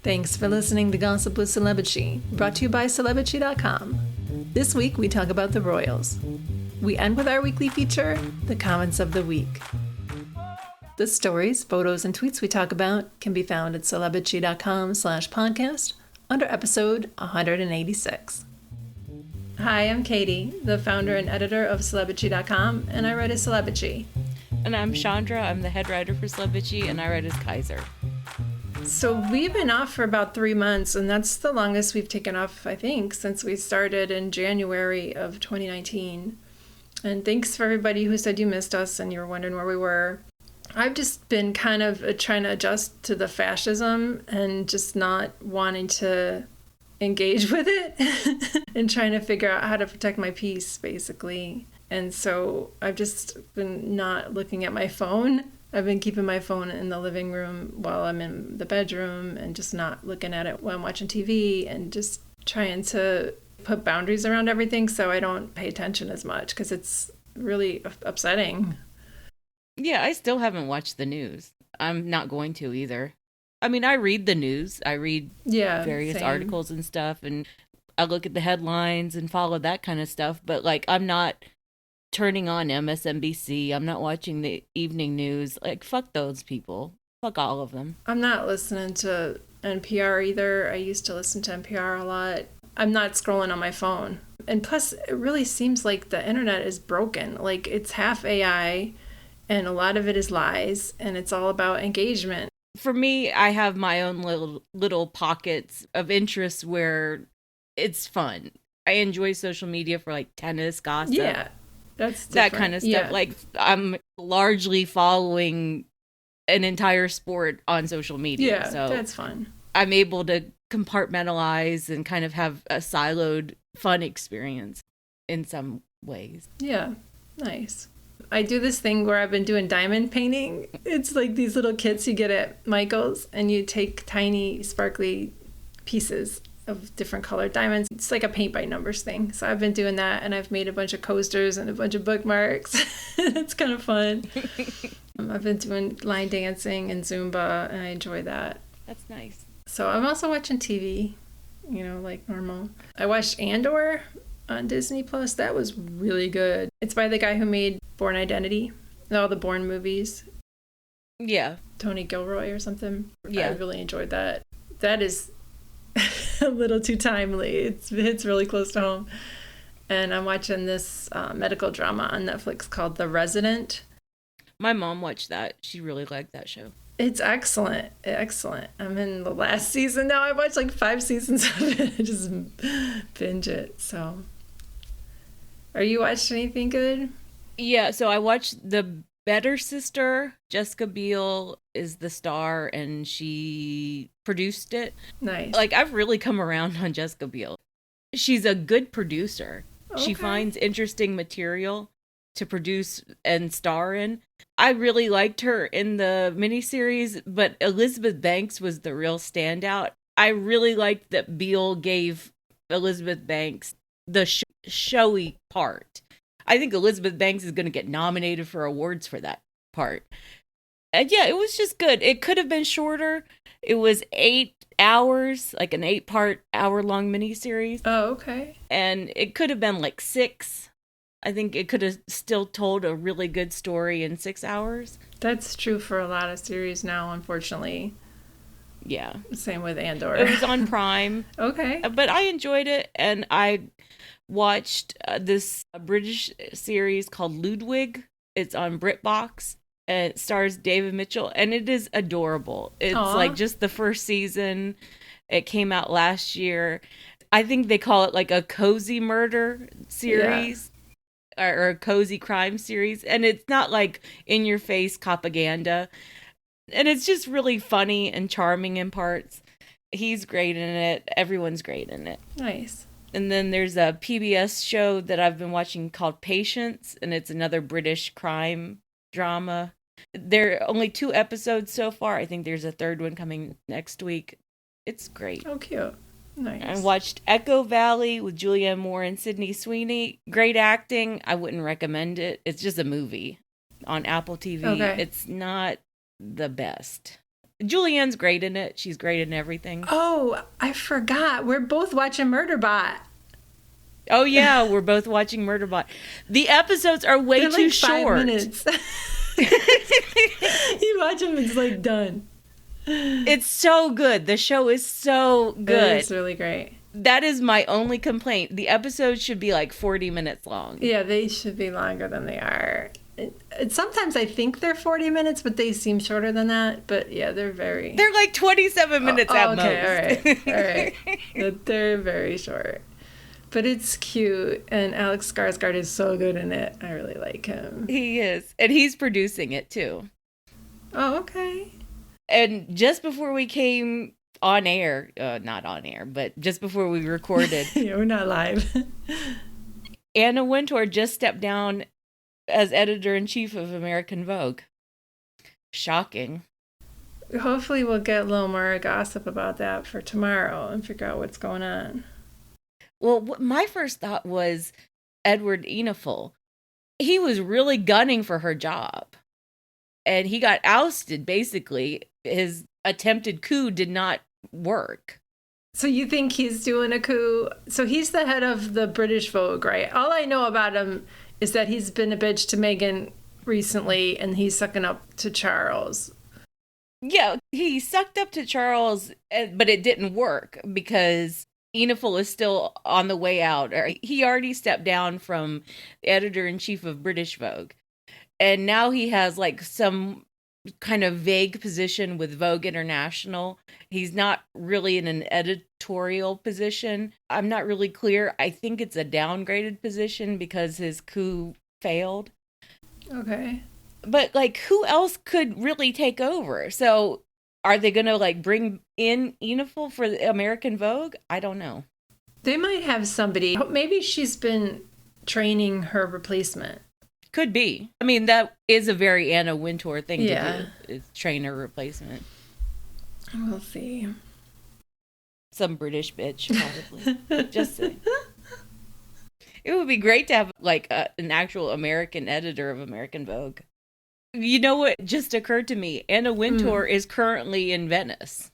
Thanks for listening to Gossip with Celebrity, brought to you by Celebrity.com. This week we talk about the royals. We end with our weekly feature, the comments of the week. The stories, photos, and tweets we talk about can be found at Celebrity.com/podcast under episode 186. Hi, I'm Katie, the founder and editor of Celebrity.com, and I write as Celebrity. And I'm Chandra, I'm the head writer for Celebrity, and I write as Kaiser. So we've been off for about 3 months, and that's the longest we've taken off, I think, since we started in January of 2019. And thanks for everybody who said you missed us and you were wondering where we were. I've just been kind of trying to adjust to the fascism and just not wanting to engage with it and trying to figure out how to protect my peace, basically. And so I've just been not looking at my phone. I've been keeping my phone in the living room while I'm in the bedroom and just not looking at it while I'm watching TV and just trying to put boundaries around everything so I don't pay attention as much because it's really upsetting. Yeah, I still haven't watched the news. I'm not going to either. I mean, I read the news. I read various articles and stuff, and I look at the headlines and follow that kind of stuff. But, like, I'm not turning on MSNBC. I'm not watching the evening news. Like, fuck those people. Fuck all of them. I'm not listening to NPR either. I used to listen to NPR a lot. I'm not scrolling on my phone. And plus, it really seems like the internet is broken. Like, it's half AI, and a lot of it is lies, and it's all about engagement. For me, I have my own little pockets of interest where it's fun. I enjoy social media for like tennis, gossip. Yeah, that's that kind of stuff. Yeah. Like I'm largely following an entire sport on social media. Yeah, so that's fun. I'm able to compartmentalize and kind of have a siloed fun experience in some ways. Yeah, nice. I do this thing where I've been doing diamond painting. It's like these little kits you get at Michael's, and you take tiny, sparkly pieces of different colored diamonds. It's like a paint by numbers thing. So I've been doing that, and I've made a bunch of coasters and a bunch of bookmarks. It's kind of fun. I've been doing line dancing and Zumba, and I enjoy that. That's nice. So I'm also watching TV, like normal. I watched Andor on Disney Plus. That was really good. It's by the guy who made Bourne Identity, all the Bourne movies. Yeah. Tony Gilroy or something. Yeah. I really enjoyed that. That is a little too timely. It hits really close to home. And I'm watching this medical drama on Netflix called The Resident. My mom watched that. She really liked that show. It's excellent. Excellent. I'm in the last season now. I watched like 5 seasons of it. I just binge it. So, are you watching anything good? Yeah, so I watched The Better Sister. Jessica Biel is the star, and she produced it. Nice. Like, I've really come around on Jessica Biel. She's a good producer. Okay. She finds interesting material to produce and star in. I really liked her in the miniseries, but Elizabeth Banks was the real standout. I really liked that Biel gave Elizabeth Banks the showy part. I think Elizabeth Banks is going to get nominated for awards for that part. And yeah, it was just good. It could have been shorter. It was 8 hours, like an 8-part hour-long miniseries. Oh, okay. And it could have been like 6. I think it could have still told a really good story in 6 hours. That's true for a lot of series now, unfortunately. Yeah. Same with Andor. It was on Prime. Okay. But I enjoyed it, and I watched this British series called Ludwig. It's on BritBox, and it stars David Mitchell, and it is adorable. It's like just the first season. It came out last year. I think they call it like a cozy murder series. Or a cozy crime series, and it's not like in your face propaganda, and it's just really funny and charming in parts. He's great in it. Everyone's great in it. Nice. And then there's a PBS show that I've been watching called Patience, and it's another British crime drama. There are only 2 episodes so far. I think there's a 3rd one coming next week. It's great. Oh, cute. Nice. I watched Echo Valley with Julianne Moore and Sydney Sweeney. Great acting. I wouldn't recommend it. It's just a movie on Apple TV. Okay. It's not the best. Julianne's great in it. She's great in everything. Oh, I forgot. We're both watching Murderbot. Oh, yeah. We're both watching Murderbot. The episodes are way They're too like short. 5 minutes. You watch them, it's like done. It's so good. The show is so good. It's really great. That is my only complaint. The episodes should be like 40 minutes long. Yeah, they should be longer than they are. Sometimes I think they're 40 minutes, but they seem shorter than that. But yeah, they're like 27 minutes at most. Okay, all right. But they're very short. But it's cute, and Alex Skarsgård is so good in it. I really like him. He is. And he's producing it, too. Oh, okay. And just before we came on air, not on air, but just before we recorded. Yeah, we're not live. Anna Wintour just stepped down as editor-in-chief of American Vogue. Shocking. Hopefully we'll get a little more gossip about that for tomorrow and figure out what's going on. Well, my first thought was Edward Enninful. He was really gunning for her job. And he got ousted, basically. His attempted coup did not work. So you think he's doing a coup? So he's the head of the British Vogue, right? All I know about him is that he's been a bitch to Meghan recently, and he's sucking up to Charles. Yeah, he sucked up to Charles, but it didn't work because Enninful is still on the way out. He already stepped down from the editor-in-chief of British Vogue. And now he has like some kind of vague position with Vogue International. He's not really in an editorial position. I'm not really clear. I think it's a downgraded position because his coup failed. Okay. But like, who else could really take over? So are they going to like bring in Enninful for the American Vogue? I don't know. They might have somebody. Maybe she's been training her replacement. Could be. I mean, that is a very Anna Wintour thing to do, is train her replacement. We'll see. Some British bitch, probably. Just saying. It would be great to have like an actual American editor of American Vogue. You know what just occurred to me? Anna Wintour is currently in Venice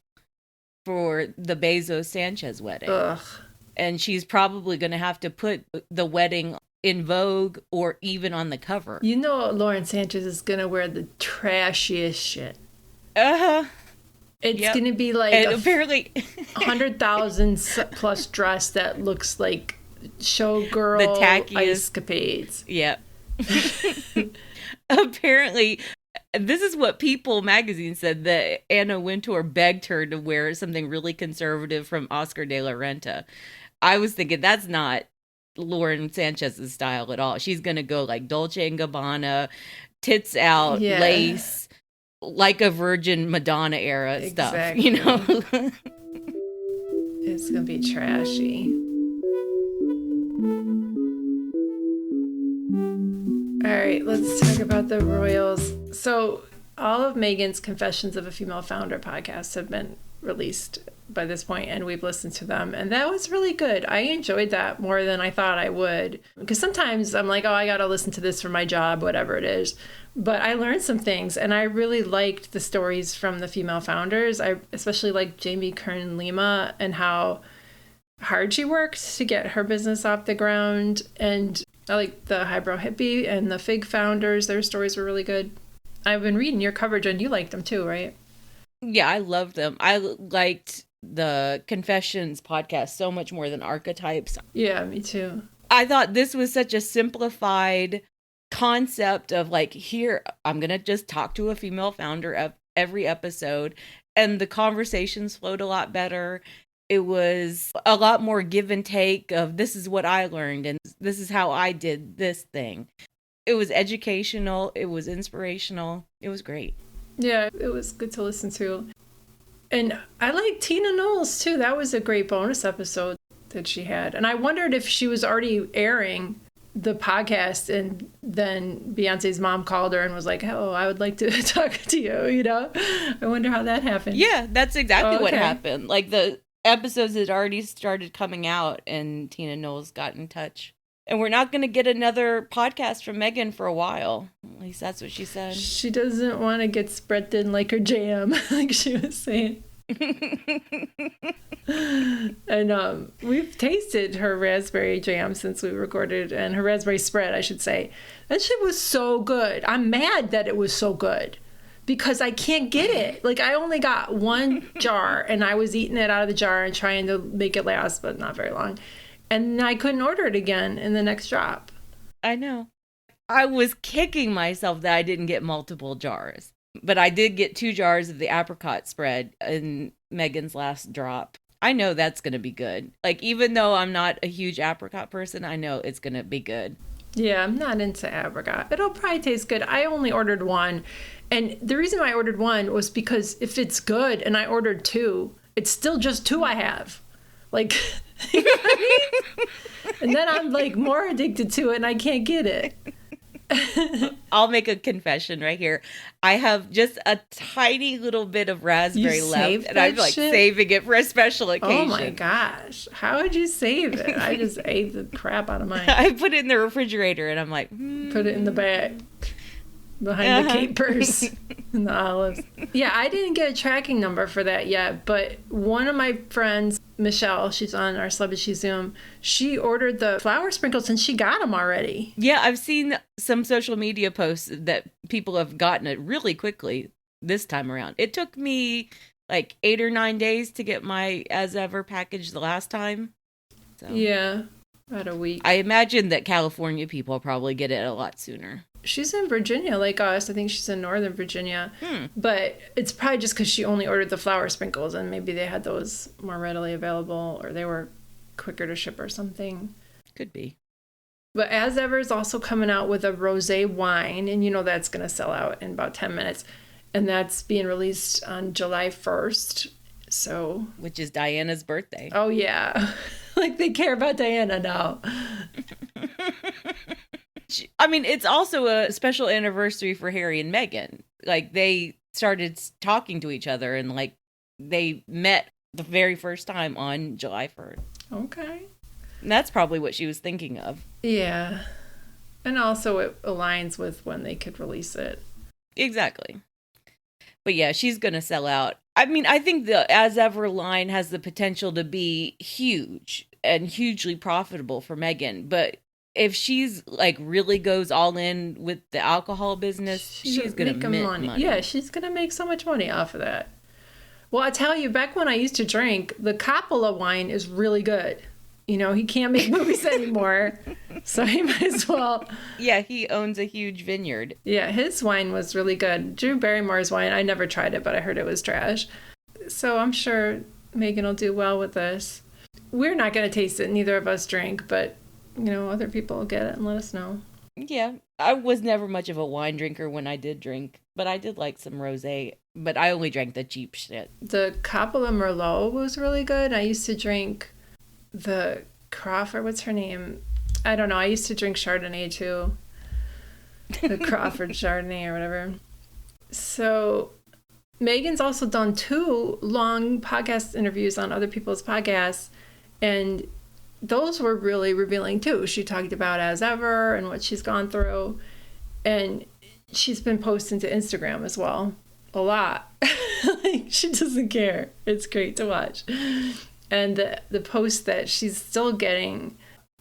for the Bezos Sanchez wedding. Ugh. And she's probably going to have to put the wedding in Vogue or even on the cover. You know Lauren Sanchez is going to wear the trashiest shit. Uh-huh. It's going to be like apparently 100,000 plus dress that looks like showgirl the tackiest escapades. Yep. Apparently, this is what People magazine said, that Anna Wintour begged her to wear something really conservative from Oscar de la Renta. I was thinking that's not Lauren Sanchez's style at all. She's going to go like Dolce & Gabbana, tits out, lace, like a Virgin Madonna era stuff, you know? It's going to be trashy. All right, let's talk about the royals. So all of Meghan's Confessions of a Female Founder podcasts have been released by this point, and we've listened to them, and that was really good. I enjoyed that more than I thought I would, because sometimes I'm like, oh, I gotta listen to this for my job, whatever it is, but I learned some things, and I really liked the stories from the female founders. I especially liked Jamie Kern Lima and how hard she worked to get her business off the ground, and I like the Highbrow Hippie and the Fig founders. Their stories were really good. I've been reading your coverage, and you liked them too, right? Yeah, I loved them. I liked the Confessions podcast so much more than Archetypes. Yeah, me too. I thought this was such a simplified concept of like, here, I'm going to just talk to a female founder every episode. And the conversations flowed a lot better. It was a lot more give and take of this is what I learned and this is how I did this thing. It was educational. It was inspirational. It was great. Yeah, it was good to listen to. And I like Tina Knowles too. That was a great bonus episode that she had. And I wondered if she was already airing the podcast and then Beyonce's mom called her and was like, oh, I would like to talk to you, you know? I wonder how that happened. Yeah, that's exactly what happened. Like the episodes had already started coming out and Tina Knowles got in touch. And we're not going to get another podcast from Meghan for a while. At least that's what she said. She doesn't want to get spread thin like her jam, like she was saying. And we've tasted her raspberry jam since we recorded, and her raspberry spread, I should say. That shit was so good. I'm mad that it was so good because I can't get it. Like, I only got one jar, and I was eating it out of the jar and trying to make it last, but not very long. And I couldn't order it again in the next drop. I know. I was kicking myself that I didn't get multiple jars. But I did get 2 jars of the apricot spread in Meghan's last drop. I know that's going to be good. Like, even though I'm not a huge apricot person, I know it's going to be good. Yeah, I'm not into apricot. It'll probably taste good. I only ordered one. And the reason why I ordered one was because if it's good and I ordered 2, it's still just 2 I have. Like, you know what I mean? And then I'm like more addicted to it and I can't get it. I'll make a confession right here. I have just a tiny little bit of raspberry left, and I'm like saving it for a special occasion. Oh my gosh. How would you save it? I just ate the crap out of mine. I put it in the refrigerator and I'm like, Put it in the bag. Behind the capers and the olives. Yeah, I didn't get a tracking number for that yet, but one of my friends, Michelle, she's on our Celebrity Zoom, she ordered the flour sprinkles and she got them already. Yeah, I've seen some social media posts that people have gotten it really quickly this time around. It took me like 8 or 9 days to get my AsEver package the last time. So. Yeah, about a week. I imagine that California people probably get it a lot sooner. She's in Virginia like us. I think she's in Northern Virginia. But it's probably just because she only ordered the flour sprinkles and maybe they had those more readily available or they were quicker to ship or something. Could be. But AsEver is also coming out with a rosé wine, and you know that's going to sell out in about 10 minutes. And that's being released on July 1st. So, which is Diana's birthday. Oh, yeah. Like they care about Diana now. I mean, it's also a special anniversary for Harry and Meghan. Like, they started talking to each other and, like, they met the very first time on July 1st. Okay. And that's probably what she was thinking of. Yeah. And also it aligns with when they could release it. Exactly. But yeah, she's going to sell out. I mean, I think the AsEver line has the potential to be huge and hugely profitable for Meghan. But if she's like really goes all in with the alcohol business, she's going to make money. Yeah, she's going to make so much money off of that. Well, I tell you, back when I used to drink, the Coppola wine is really good. You know, he can't make movies anymore, so he might as well. Yeah, he owns a huge vineyard. Yeah, his wine was really good. Drew Barrymore's wine, I never tried it, but I heard it was trash. So I'm sure Meghan will do well with this. We're not going to taste it. Neither of us drink, but, you know, other people will get it and let us know. Yeah, I was never much of a wine drinker when I did drink, but I did like some rosé, but I only drank the cheap shit. The Coppola Merlot was really good. I used to drink the Crawford, what's her name? I don't know. I used to drink Chardonnay too. The Crawford Chardonnay or whatever. So Meghan's also done 2 long podcast interviews on other people's podcasts, and those were really revealing too. She talked about AsEver and what she's gone through, and she's been posting to Instagram as well a lot. Like, she doesn't care. It's great to watch. And the post that she's still getting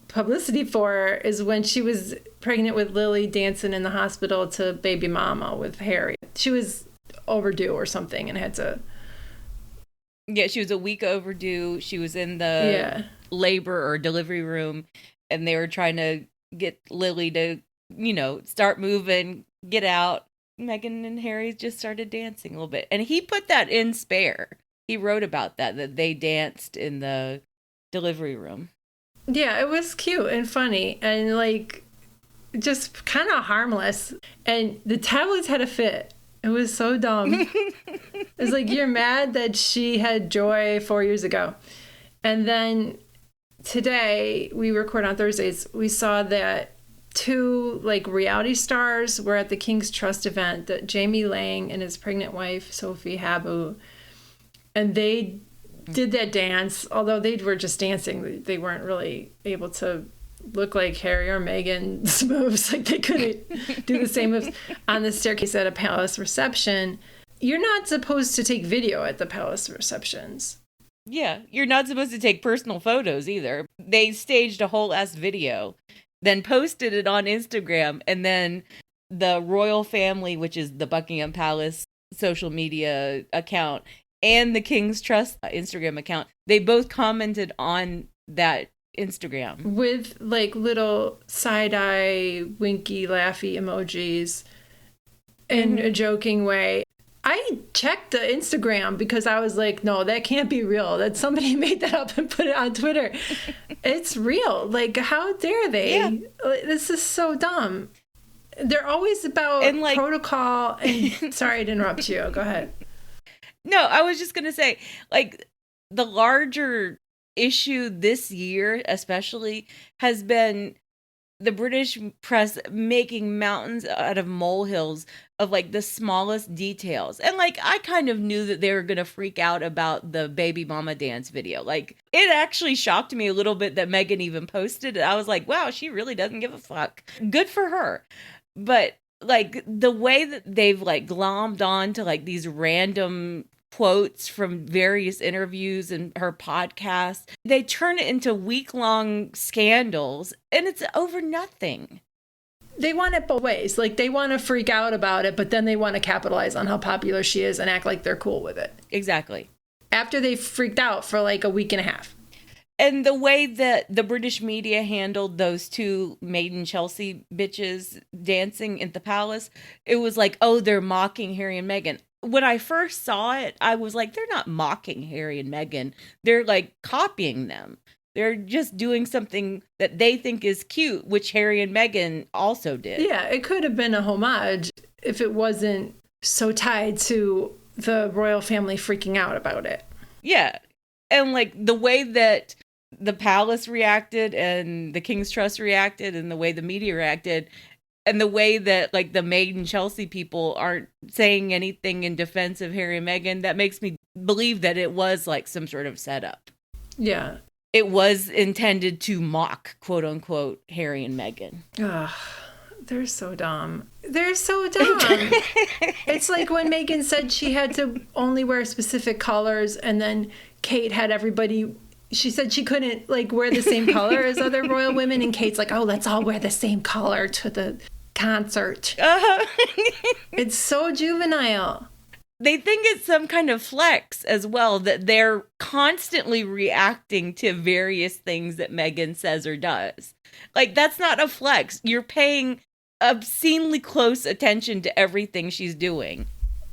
publicity for is when she was pregnant with Lily dancing in the hospital to baby mama with Harry. She was overdue or something and had to... Yeah, she was a week overdue. She was in the labor or delivery room, and they were trying to get Lily to, you know, start moving, get out. Meghan and Harry just started dancing a little bit. And he put that in Spare. He wrote about that they danced in the delivery room. Yeah, it was cute and funny and, like, just kind of harmless. And the tablets had a fit. It was so dumb. It's like, you're mad that she had joy 4 years ago. And then today, we record on Thursdays, we saw that 2, like, reality stars were at the King's Trust event, that Jamie Lang and his pregnant wife, Sophie Habu. And they did that dance, although they were just dancing. They weren't really able to look like Harry or Meghan's moves. Like they couldn't do the same moves on the staircase at a palace reception. You're not supposed to take video at the palace receptions. Yeah, you're not supposed to take personal photos either. They staged a whole ass video, then posted it on Instagram, and then the royal family, which is the Buckingham Palace social media account, and the King's Trust Instagram account, they both commented on that Instagram. With like little side-eye, winky, laughy emojis in a joking way. I checked the Instagram because I was like, no, that can't be real. That somebody made that up and put it on Twitter. It's real. Like, how dare they? Yeah. This is so dumb. They're always about protocol. And sorry to interrupt you. Go ahead. No, I was just going to say, like, the larger issue this year, especially, has been the British press making mountains out of molehills of like the smallest details. And like, I kind of knew that they were going to freak out about the baby mama dance video. Like, it actually shocked me a little bit that Meghan even posted it. I was like, wow, she really doesn't give a fuck. Good for her. But like the way that they've like glommed on to like these random quotes from various interviews and her podcast, they turn it into week-long scandals, and it's over nothing. They want it both ways. Like, they want to freak out about it, but then they want to capitalize on how popular she is and act like they're cool with it. Exactly. After they've freaked out for like a week and a half. And the way that the British media handled those two maiden Chelsea bitches dancing at the palace, it was like, oh, they're mocking Harry and Meghan. When I first saw it, I was like, they're not mocking Harry and Meghan. They're like copying them. They're just doing something that they think is cute, which Harry and Meghan also did. Yeah, it could have been a homage if it wasn't so tied to the royal family freaking out about it. Yeah. And like the way that the palace reacted and the King's Trust reacted and the way the media reacted and the way that like the maiden Chelsea people aren't saying anything in defense of Harry and Meghan, that makes me believe that it was like some sort of setup. Yeah. It was intended to mock, quote unquote, Harry and Meghan. Ugh, they're so dumb. They're so dumb. It's like when Meghan said she had to only wear specific colors, and then Kate had everybody, she said she couldn't like wear the same color as other royal women, and Kate's like, oh, let's all wear the same color to the concert. It's so juvenile. They think it's some kind of flex as well, that they're constantly reacting to various things that Meghan says or does. Like, that's not a flex. You're paying obscenely close attention to everything she's doing.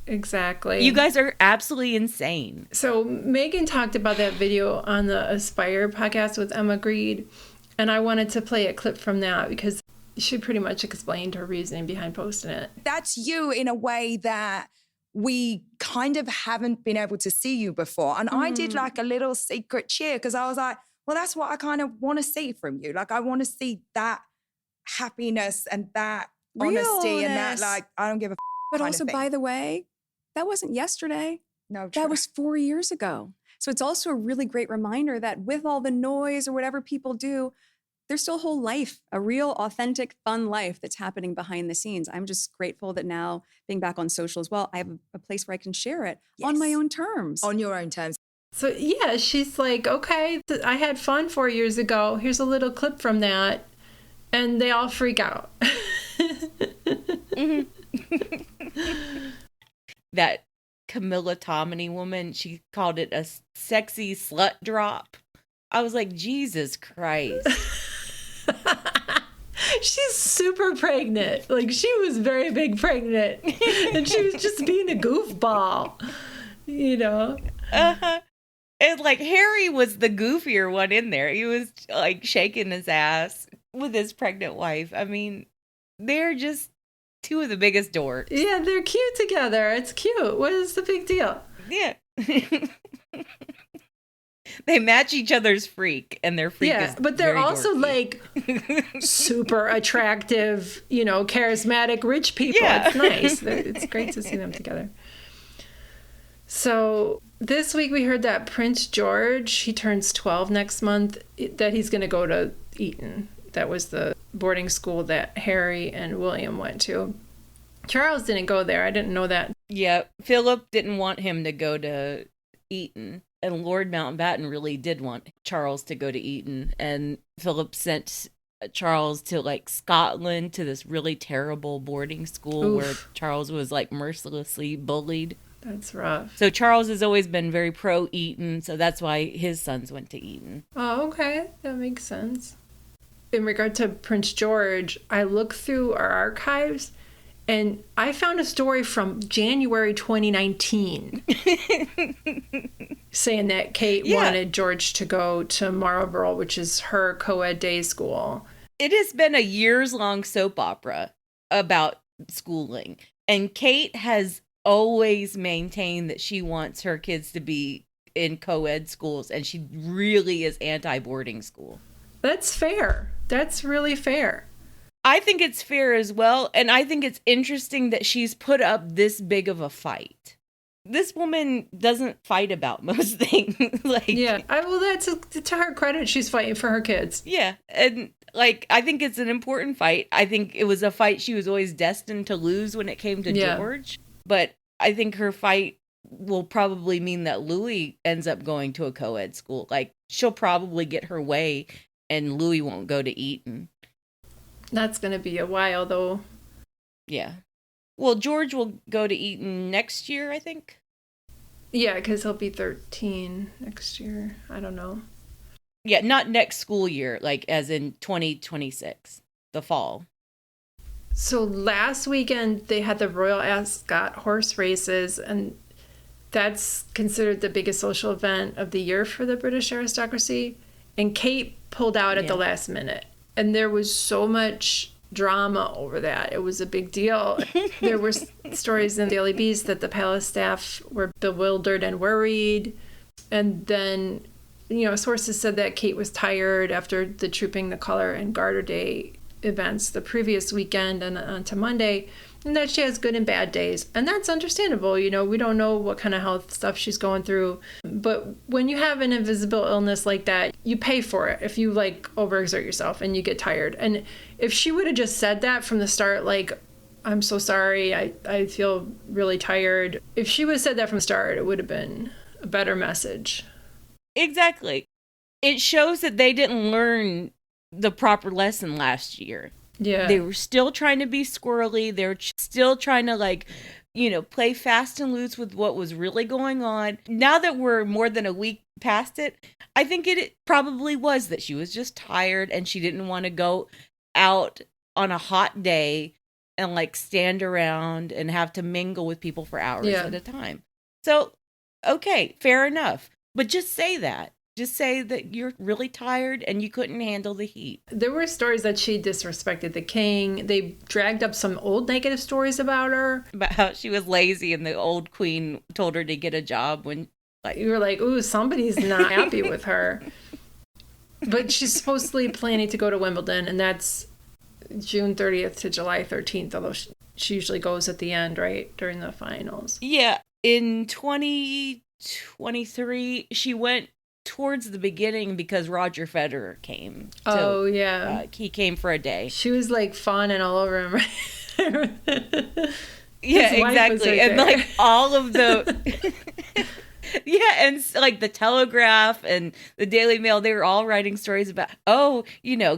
Exactly. You guys are absolutely insane. So Meghan talked about that video on the Aspire podcast with Emma Greed, and I wanted to play a clip from that because she pretty much explained her reasoning behind posting it. That's you in a way that we kind of haven't been able to see you before. And I did like a little secret cheer because I was like, well, that's what I kind of want to see from you. Like, I want to see that happiness and that honesty and that, like, I don't give a But also, by the way, that wasn't yesterday. No, true. That was 4 years ago. So it's also a really great reminder that with all the noise or whatever people do, there's still a whole life, a real, authentic, fun life that's happening behind the scenes. I'm just grateful that now, being back on social as well, I have a place where I can share it on my own terms. On your own terms. So yeah, she's like, okay, I had fun 4 years ago. Here's a little clip from that. And they all freak out. That Camilla Tominey woman, she called it a sexy slut drop. I was like, Jesus Christ. She's super pregnant. Like, she was very big pregnant. And she was just being a goofball, you know? Uh-huh. And like, Harry was the goofier one in there. He was like shaking his ass with his pregnant wife. I mean, they're just two of the biggest dorks. Yeah, they're cute together. It's cute. What is the big deal? Yeah. They match each other's freak, and their freak is but they're also dorky. like super attractive, you know, charismatic, rich people. Yeah. It's nice. It's great to see them together. So this week we heard that Prince George, he turns 12 next month, that he's going to go to Eton That was the boarding school that Harry and William went to. Charles didn't go there. I didn't know that. Yeah, Philip didn't want him to go to Eton. And Lord Mountbatten really did want Charles to go to Eton. And Philip sent Charles to like Scotland to this really terrible boarding school where Charles was like mercilessly bullied. That's rough. So Charles has always been very pro Eton, so that's why his sons went to Eton. Oh, okay. That makes sense. In regard to Prince George, I looked through our archives and I found a story from January 2019 saying that Kate wanted George to go to Marlborough, which is her co-ed day school. It has been a years-long soap opera about schooling, and Kate has always maintained that she wants her kids to be in co-ed schools, and she really is anti-boarding school. That's fair. That's really fair. I think it's fair as well, and I think it's interesting that she's put up this big of a fight. This woman doesn't fight about most things. Well, that's to her credit. She's fighting for her kids. Yeah, and I think it's an important fight. I think it was a fight she was always destined to lose when it came to George. But I think her fight will probably mean that Louis ends up going to a co-ed school. She'll probably get her way, and Louis won't go to Eton. That's going to be a while, though. Yeah. Well, George will go to Eton next year, I think. Yeah, because he'll be 13 next year. I don't know. Yeah, not next school year, as in 2026, the fall. So last weekend, they had the Royal Ascot horse races, and that's considered the biggest social event of the year for the British aristocracy. And Kate pulled out at the last minute. And there was so much drama over that. It was a big deal. There were stories in the Daily Beast that the palace staff were bewildered and worried. And then, sources said that Kate was tired after the Trooping the Colour and Garter Day events the previous weekend and onto Monday, and that she has good and bad days. And that's understandable. We don't know what kind of health stuff she's going through. But when you have an invisible illness like that, you pay for it if you overexert yourself and you get tired. And if she would have just said that from the start, I'm so sorry, I feel really tired. If she would have said that from the start, it would have been a better message. Exactly. It shows that they didn't learn the proper lesson last year. Yeah. They were still trying to be squirrely. They were still trying to play fast and loose with what was really going on. Now that we're more than a week past it, I think it probably was that she was just tired and she didn't want to go out on a hot day and stand around and have to mingle with people for hours at a time. So, okay, fair enough. But just say that. Just say that you're really tired and you couldn't handle the heat. There were stories that she disrespected the king. They dragged up some old negative stories about her. About how she was lazy and the old queen told her to get a job when... You were like, ooh, somebody's not happy with her. But she's supposedly planning to go to Wimbledon, and that's June 30th to July 13th, although she usually goes at the end, right, during the finals. Yeah. In 2023, she went towards the beginning because Roger Federer came. Oh, yeah. He came for a day. She was fawning all over him, right? Yeah, exactly. And all of the... Yeah, and the Telegraph and the Daily Mail, they were all writing stories about,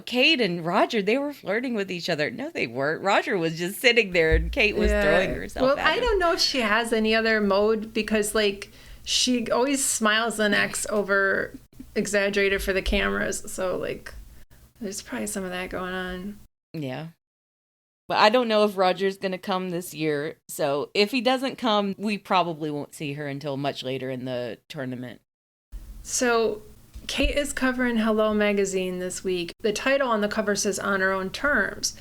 Kate and Roger, they were flirting with each other. No, they weren't. Roger was just sitting there and Kate was throwing herself at him. I don't know if she has any other mode because, she always smiles and acts over exaggerated for the cameras. So, there's probably some of that going on. Yeah. But I don't know if Roger's going to come this year. So if he doesn't come, we probably won't see her until much later in the tournament. So Kate is covering Hello Magazine this week. The title on the cover says On Her Own Terms.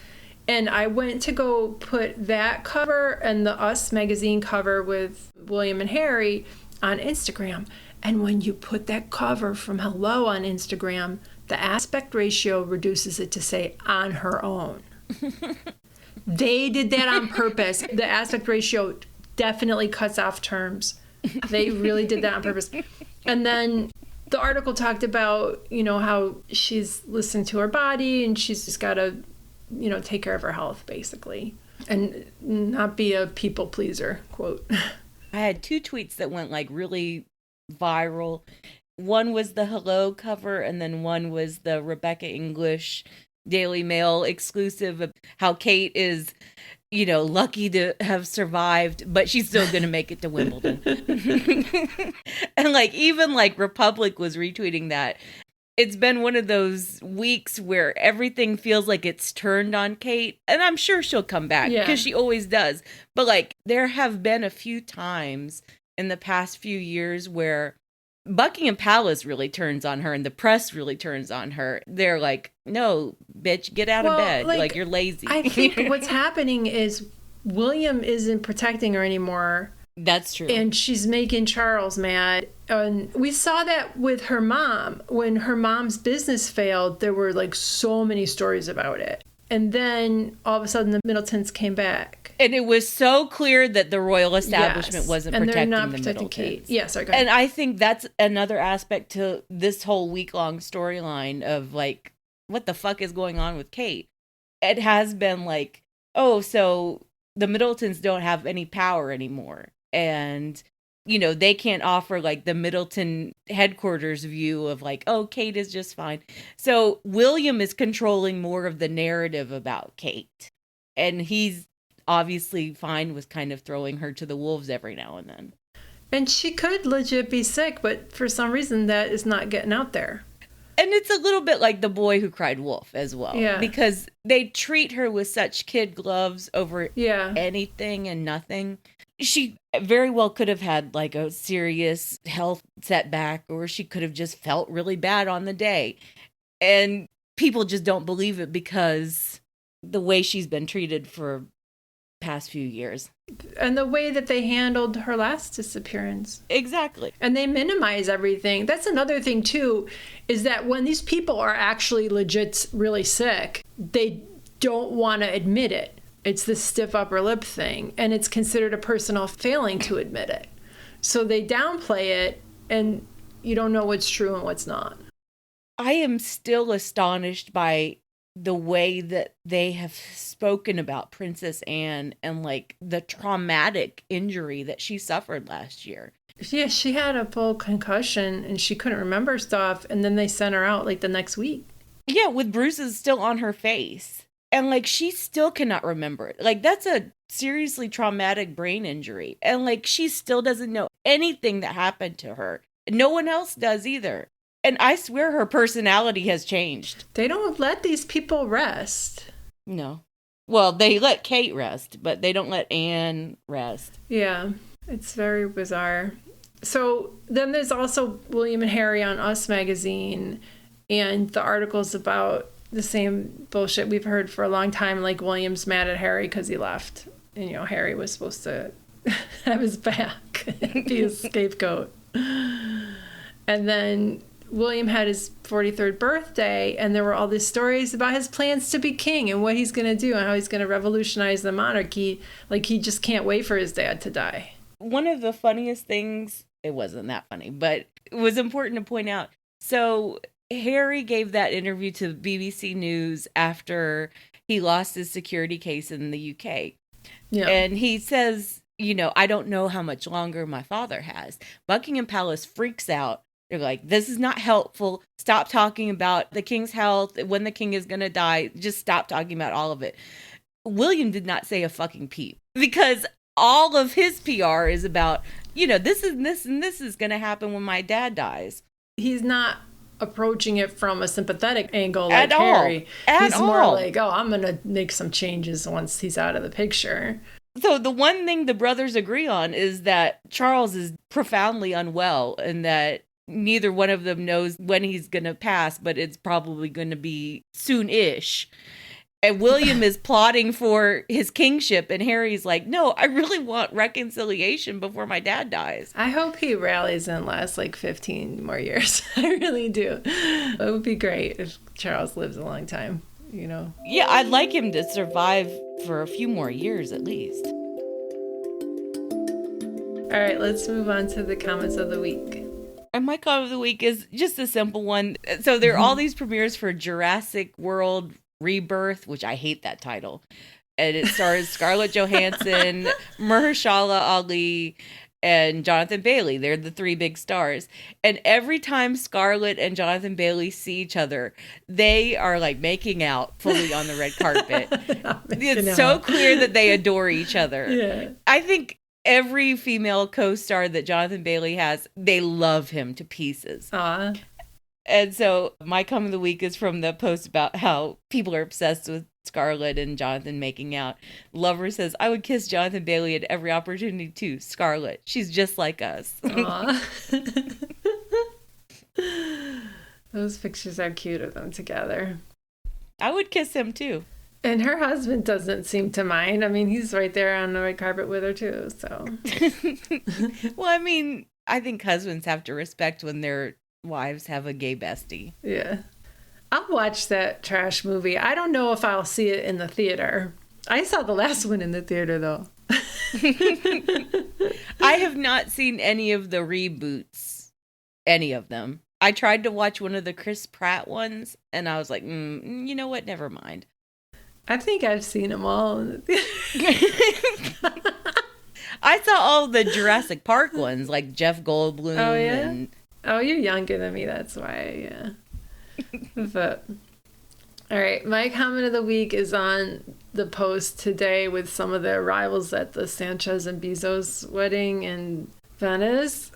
And I went to go put that cover and the Us magazine cover with William and Harry on Instagram. And when you put that cover from Hello on Instagram, the aspect ratio reduces it to say On Her Own. They did that on purpose. The aspect ratio definitely cuts off terms. They really did that on purpose. And then the article talked about, how she's listened to her body and she's just got to, take care of her health, basically, and not be a people pleaser, quote. I had 2 tweets that went like really viral. One was the Hello cover, and then one was the Rebecca English Daily Mail exclusive of how Kate is, lucky to have survived, but she's still going to make it to Wimbledon. And even Republic was retweeting that. It's been one of those weeks where everything feels like it's turned on Kate, and I'm sure she'll come back because she always does. But there have been a few times in the past few years where Buckingham Palace really turns on her and the press really turns on her. They're like, no, bitch, get out of bed. You're lazy. I think what's happening is William isn't protecting her anymore. That's true. And she's making Charles mad. And we saw that with her mom. When her mom's business failed, there were so many stories about it. And then all of a sudden the Middletons came back. And it was so clear that the royal establishment wasn't protecting the Middletons. Kate. Yes, sorry, go ahead. And I think that's another aspect to this whole week-long storyline of what the fuck is going on with Kate? It has been so the Middletons don't have any power anymore. And, they can't offer the Middleton headquarters view of Kate is just fine. So William is controlling more of the narrative about Kate. And he's obviously fine with kind of throwing her to the wolves every now and then. And she could legit be sick, but for some reason that is not getting out there. And it's a little bit like The Boy Who Cried Wolf as well. Yeah. Because they treat her with such kid gloves over anything and nothing. She very well could have had a serious health setback, or she could have just felt really bad on the day. And people just don't believe it because the way she's been treated for past few years. And the way that they handled her last disappearance. Exactly. And they minimize everything. That's another thing too, is that when these people are actually legit really sick, they don't want to admit it. It's this stiff upper lip thing, and it's considered a personal failing to admit it. So they downplay it, and you don't know what's true and what's not. I am still astonished by the way that they have spoken about Princess Anne and the traumatic injury that she suffered last year. Yeah, she had a full concussion and she couldn't remember stuff, and then they sent her out the next week. Yeah, with bruises still on her face. And she still cannot remember it. That's a seriously traumatic brain injury. And she still doesn't know anything that happened to her. No one else does either. And I swear her personality has changed. They don't let these people rest. No. Well, they let Kate rest, but they don't let Anne rest. Yeah, it's very bizarre. So then there's also William and Harry on Us magazine, and the articles about the same bullshit we've heard for a long time. William's mad at Harry because he left. And, Harry was supposed to have his back and be his scapegoat. And then William had his 43rd birthday, and there were all these stories about his plans to be king and what he's going to do and how he's going to revolutionize the monarchy. He just can't wait for his dad to die. One of the funniest things, it wasn't that funny, but it was important to point out. So Harry gave that interview to BBC News after he lost his security case in the UK. Yeah. And he says, I don't know how much longer my father has. Buckingham Palace freaks out. They're like, this is not helpful. Stop talking about the king's health, when the king is going to die. Just stop talking about all of it. William did not say a fucking peep because all of his PR is about, this and this and this is going to happen when my dad dies. He's not approaching it from a sympathetic angle Harry. He's more I'm going to make some changes once he's out of the picture. So the one thing the brothers agree on is that Charles is profoundly unwell and that neither one of them knows when he's going to pass, but it's probably going to be soon-ish. And William is plotting for his kingship, and Harry's like, no, I really want reconciliation before my dad dies. I hope he rallies and lasts 15 more years. I really do. It would be great if Charles lives a long time, Yeah, I'd like him to survive for a few more years at least. All right, let's move on to the comments of the week. And my comment of the week is just a simple one. So there are all these premieres for Jurassic World Rebirth, which I hate that title. And it stars Scarlett Johansson, Mahershala Ali, and Jonathan Bailey. They're the three big stars. And every time Scarlett and Jonathan Bailey see each other, they are like making out fully on the red carpet. It's so clear that they adore each other. Yeah. I think every female co-star that Jonathan Bailey has, they love him to pieces. Aw. And so my comment of the week is from the post about how people are obsessed with Scarlett and Jonathan making out. Lover says, I would kiss Jonathan Bailey at every opportunity too. Scarlett, she's just like us. Aw. Those pictures are cute of them together. I would kiss him too. And her husband doesn't seem to mind. I mean, he's right there on the red carpet with her too, so. Well, I mean, I think husbands have to respect when their wives have a gay bestie. Yeah. I'll watch that trash movie. I don't know if I'll see it in the theater. I saw the last one in the theater, though. I have not seen any of the reboots. Any of them. I tried to watch one of the Chris Pratt ones, and I was like, you know what? Never mind. I think I've seen them all in the theater. I saw all the Jurassic Park ones, like Jeff Goldblum. Oh, yeah? And... Oh, you're younger than me, that's why, yeah. But, all right, my comment of the week is on the post today with some of the arrivals at the Sanchez and Bezos wedding in Venice.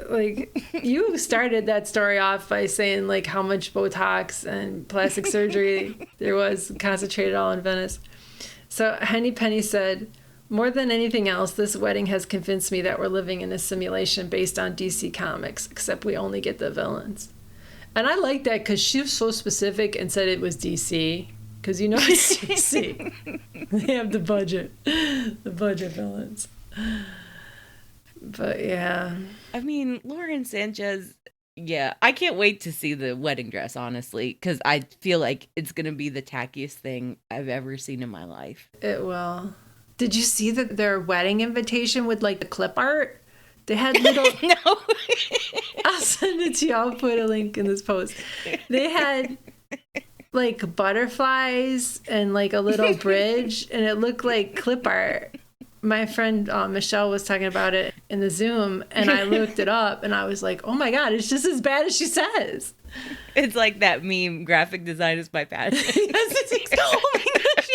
Like, you started that story off by saying, like, how much Botox and plastic surgery there was concentrated all in Venice. So Henny Penny said, more than anything else, this wedding has convinced me that we're living in a simulation based on DC Comics, except we only get the villains. And I like that because she was so specific and said it was DC. Because you know it's DC. They have the budget villains. But yeah. I mean, Lauren Sanchez, yeah, I can't wait to see the wedding dress, honestly, because I feel like it's going to be the tackiest thing I've ever seen in my life. It will. Did you see their wedding invitation with like the clip art? They had little... No. I'll send it to you. I'll put a link in this post. They had like butterflies and like a little bridge, and it looked like clip art. My friend Michelle was talking about it in the Zoom, and I looked it up, and I was like, oh my God, it's just as bad as she says. It's like that meme, graphic design is my passion. Yes, it's oh my gosh.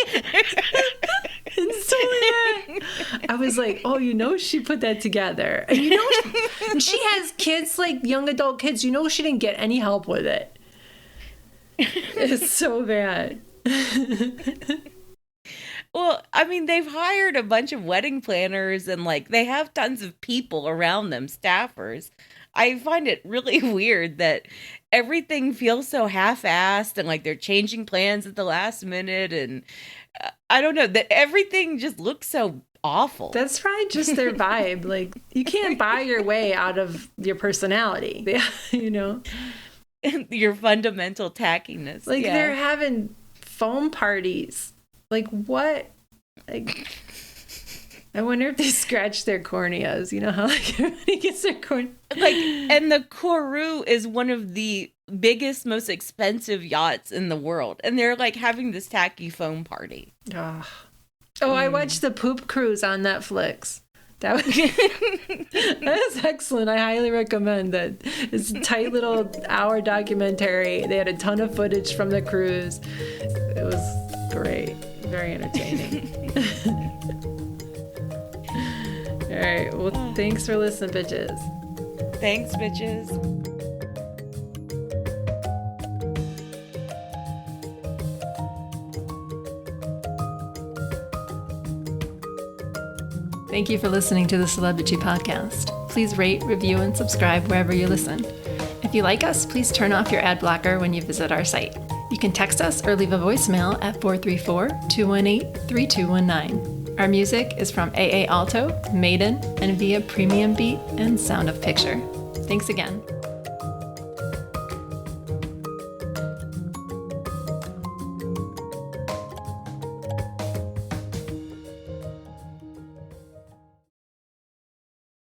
It's totally that. I was like, oh, you know she put that together. And you know, and she has kids, like young adult kids. You know she didn't get any help with it. It's so bad. Well, I mean, they've hired a bunch of wedding planners and like they have tons of people around them, staffers. I find it really weird that everything feels so half-assed and like they're changing plans at the last minute. And I don't know, that everything just looks so awful. That's probably just their vibe. Like, you can't buy your way out of your personality, you know? Your fundamental tackiness. Like, yeah. They're having foam parties. Like, what? Like, I wonder if they scratch their corneas. You know how like everybody gets their cornea? Like, and the Kourou is one of the biggest, most expensive yachts in the world. And they're like having this tacky foam party. Oh, I watched the Poop Cruise on Netflix. That was excellent. I highly recommend that. It's a tight little hour documentary. They had a ton of footage from the cruise. It was great. Very entertaining. All right. Well, thanks for listening, bitches. Thanks, bitches. Thank you for listening to the Celebrity Podcast. Please rate, review, and subscribe wherever you listen. If you like us, please turn off your ad blocker when you visit our site. You can text us or leave a voicemail at 434-218-3219. Our music is from AA Alto, Maiden, and via Premium Beat and Sound of Picture. Thanks again.